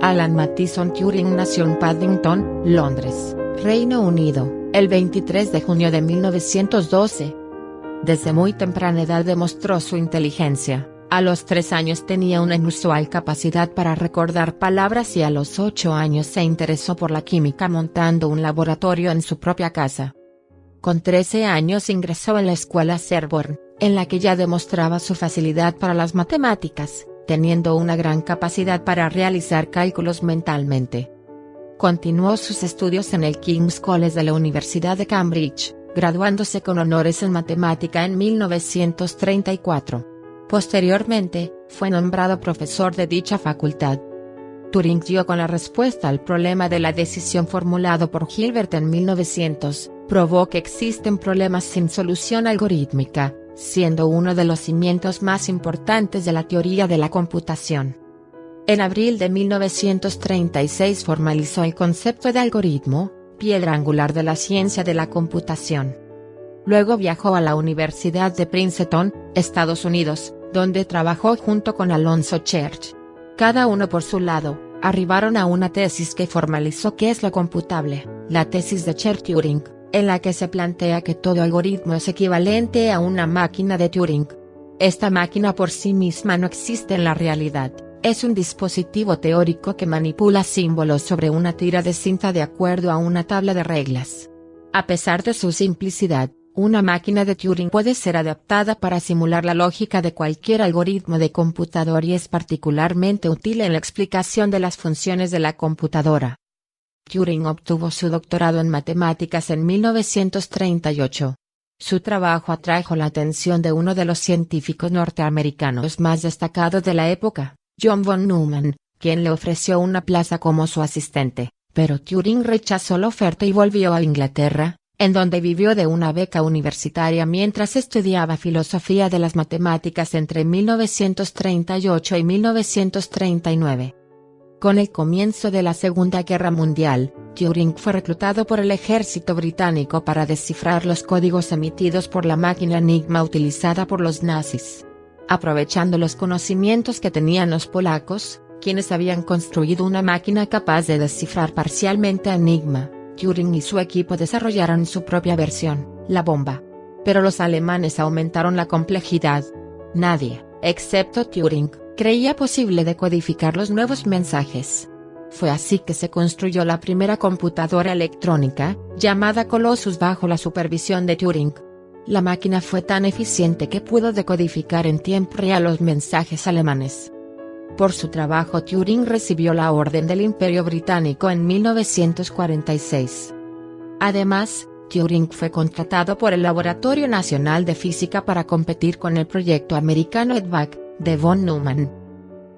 Alan Mathieson Turing nació en Paddington, Londres, Reino Unido, el 23 de junio de 1912. Desde muy temprana edad demostró su inteligencia. A los 3 años tenía una inusual capacidad para recordar palabras y a los 8 años se interesó por la química montando un laboratorio en su propia casa. Con 13 años ingresó en la escuela Sherborne, en la que ya demostraba su facilidad para las matemáticas, teniendo una gran capacidad para realizar cálculos mentalmente. Continuó sus estudios en el King's College de la Universidad de Cambridge, graduándose con honores en matemática en 1934. Posteriormente, fue nombrado profesor de dicha facultad. Turing dio con la respuesta al problema de la decisión formulado por Hilbert en 1900, probó que existen problemas sin solución algorítmica, siendo uno de los cimientos más importantes de la teoría de la computación. En abril de 1936 formalizó el concepto de algoritmo, piedra angular de la ciencia de la computación. Luego viajó a la Universidad de Princeton, Estados Unidos, donde trabajó junto con Alonzo Church. Cada uno por su lado, arribaron a una tesis que formalizó qué es lo computable, la tesis de Church-Turing, en la que se plantea que todo algoritmo es equivalente a una máquina de Turing. Esta máquina por sí misma no existe en la realidad, es un dispositivo teórico que manipula símbolos sobre una tira de cinta de acuerdo a una tabla de reglas. A pesar de su simplicidad, una máquina de Turing puede ser adaptada para simular la lógica de cualquier algoritmo de computador y es particularmente útil en la explicación de las funciones de la computadora. Turing obtuvo su doctorado en matemáticas en 1938. Su trabajo atrajo la atención de uno de los científicos norteamericanos más destacados de la época, John von Neumann, quien le ofreció una plaza como su asistente, pero Turing rechazó la oferta y volvió a Inglaterra, en donde vivió de una beca universitaria mientras estudiaba filosofía de las matemáticas entre 1938 y 1939. Con el comienzo de la Segunda Guerra Mundial, Turing fue reclutado por el ejército británico para descifrar los códigos emitidos por la máquina Enigma utilizada por los nazis. Aprovechando los conocimientos que tenían los polacos, quienes habían construido una máquina capaz de descifrar parcialmente a Enigma, Turing y su equipo desarrollaron su propia versión, la bomba. Pero los alemanes aumentaron la complejidad. Nadie, excepto Turing, creía posible decodificar los nuevos mensajes. Fue así que se construyó la primera computadora electrónica, llamada Colossus bajo la supervisión de Turing. La máquina fue tan eficiente que pudo decodificar en tiempo real los mensajes alemanes. Por su trabajo Turing recibió la Orden del Imperio Británico en 1946. Además, Turing fue contratado por el Laboratorio Nacional de Física para competir con el proyecto americano EDVAC, de von Neumann.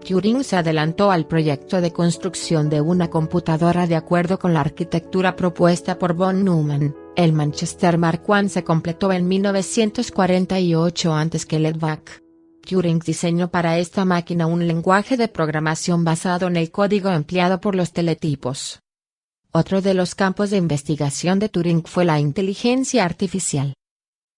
Turing se adelantó al proyecto de construcción de una computadora de acuerdo con la arquitectura propuesta por von Neumann. El Manchester Mark I se completó en 1948 antes que el EDVAC. Turing diseñó para esta máquina un lenguaje de programación basado en el código empleado por los teletipos. Otro de los campos de investigación de Turing fue la inteligencia artificial.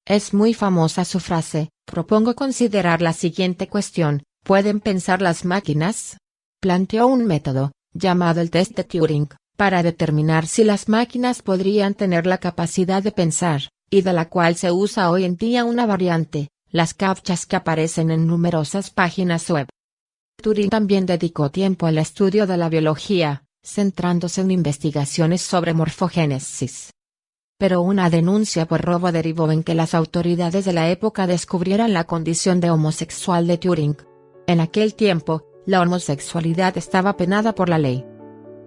Es muy famosa su frase: propongo considerar la siguiente cuestión, ¿pueden pensar las máquinas? Planteó un método, llamado el test de Turing, para determinar si las máquinas podrían tener la capacidad de pensar, y de la cual se usa hoy en día una variante, las captchas que aparecen en numerosas páginas web. Turing también dedicó tiempo al estudio de la biología, centrándose en investigaciones sobre morfogénesis. Pero una denuncia por robo derivó en que las autoridades de la época descubrieran la condición de homosexual de Turing. En aquel tiempo, la homosexualidad estaba penada por la ley.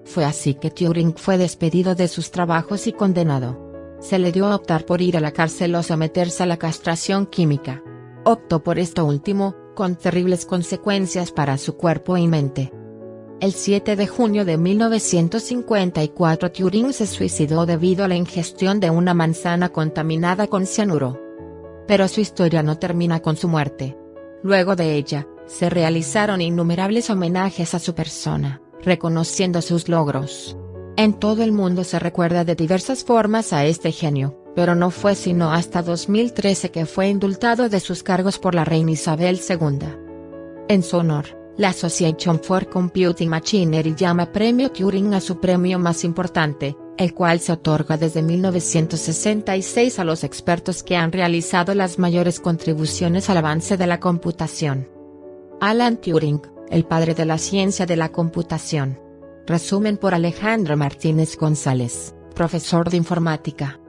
Fue así que Turing fue despedido de sus trabajos y condenado. Se le dio a optar por ir a la cárcel o someterse a la castración química. Optó por esto último, con terribles consecuencias para su cuerpo y mente. El 7 de junio de 1954 Turing se suicidó debido a la ingestión de una manzana contaminada con cianuro. Pero su historia no termina con su muerte. Luego de ella, se realizaron innumerables homenajes a su persona, reconociendo sus logros. En todo el mundo se recuerda de diversas formas a este genio, pero no fue sino hasta 2013 que fue indultado de sus cargos por la reina Isabel II. En su honor, La Association for Computing Machinery llama Premio Turing a su premio más importante, el cual se otorga desde 1966 a los expertos que han realizado las mayores contribuciones al avance de la computación. Alan Turing, el padre de la ciencia de la computación. Resumen por Alejandro Martínez González, profesor de informática.